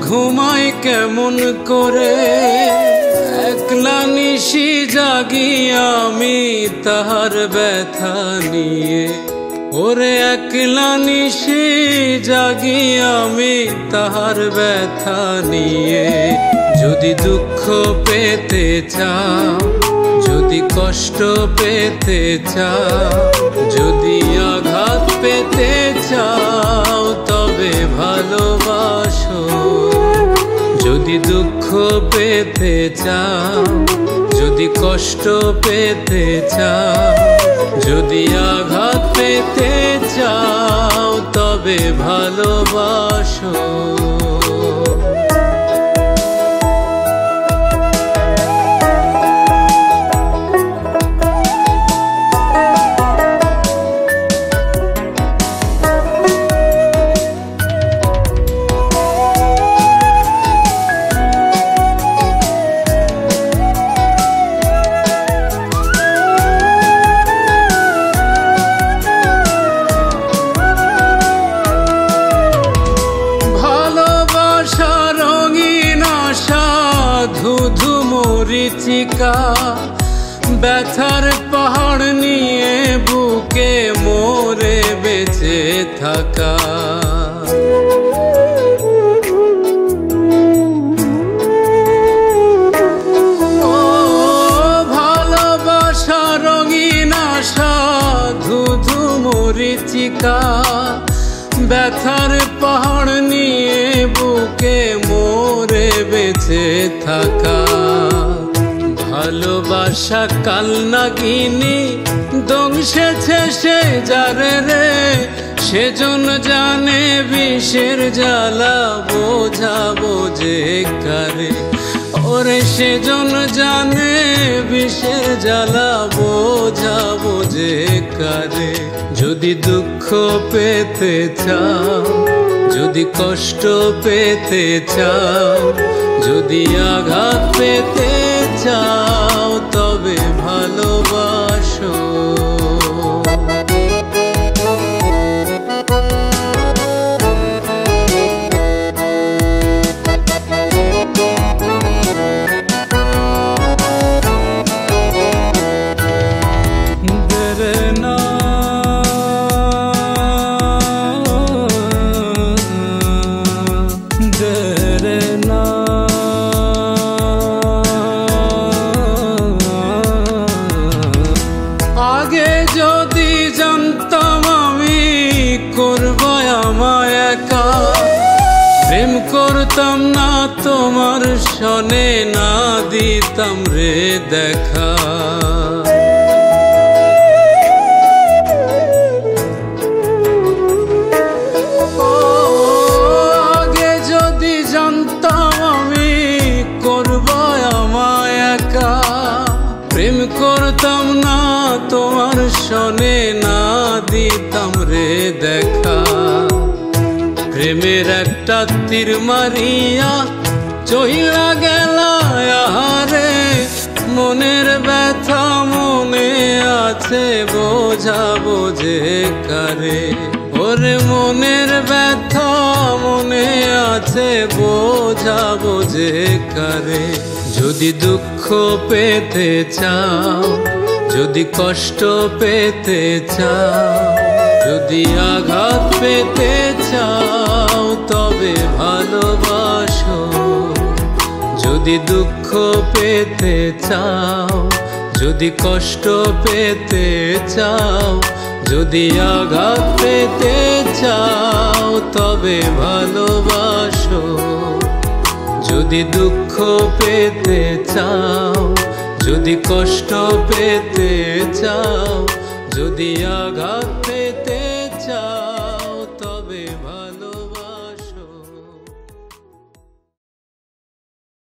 ঘুমাই কেমন করে, একলা নিশি জাগি আমি তাহার ব্যথা নিয়ে। ওরে একলা নিশি জাগি আমি তাহার ব্যথা নিয়ে। যদি দুঃখ পেতে চাও, যদি কষ্ট পেতে চাও, যদি আঘাত পেতে চাও তবে ভালোবাসো। যদি দুঃখ পেতে চাও, যদি কষ্ট পেতে চাও, যদি আঘাত পেতে চাও তবে ভালোবাসো। ধুধু মরিচিকা ব্যথার পাহাড় নিয়ে বুকে মোরে বেঁচে থাকা। ও ভালোবাসা রঙিন আশা ধুধু মরিচিকা ব্যথার পাহাড় নিয়ে বুকে মোরে বেঁচে থাকা। ভালোবাসা কাল নাগিনী দংশেছে সে যারে রে, সেজন জানে বিষের জ্বালা বোঝাবো যে কারে। ওরে সেজন জানে বিষের জ্বালা বোঝাবো যে কারে। যদি দুঃখ পেতে চাও, যদি কষ্ট পেতে চাও, যদি আঘাত পেতে চাও তবে ভালোবাসো। আগে যদি জানতাম আমি করব আমায় একা, প্রেম করতাম না তোমার সনে, না দিতাম রে দেখা। আগে যদি জানতাম আমি করব আমায় একা, প্রেম করতাম না তোমার সনে, না দিতাম রে দেখা। প্রেমের একটা তীর মারিয়া চইলা গেলা আহারে, মনের ব্যথা মনে আছে বোঝাবো যে কারে। ওরে মনের ব্যথা মনে আছে বোঝাবো যে কারে। যদি দুঃখ পেতে চাও, যদি কষ্ট পেতে চাও, যদি আঘাত পেতে চাও তবে ভালোবাসো। যদি দুঃখ পেতে চাও, যদি কষ্ট পেতে চাও, যদি আঘাত পেতে চাও তবে ভালোবাসো। যদি দুঃখ পেতে চাও, যদি কষ্ট পেতে চাও, যদি আঘাত পেতে চাও।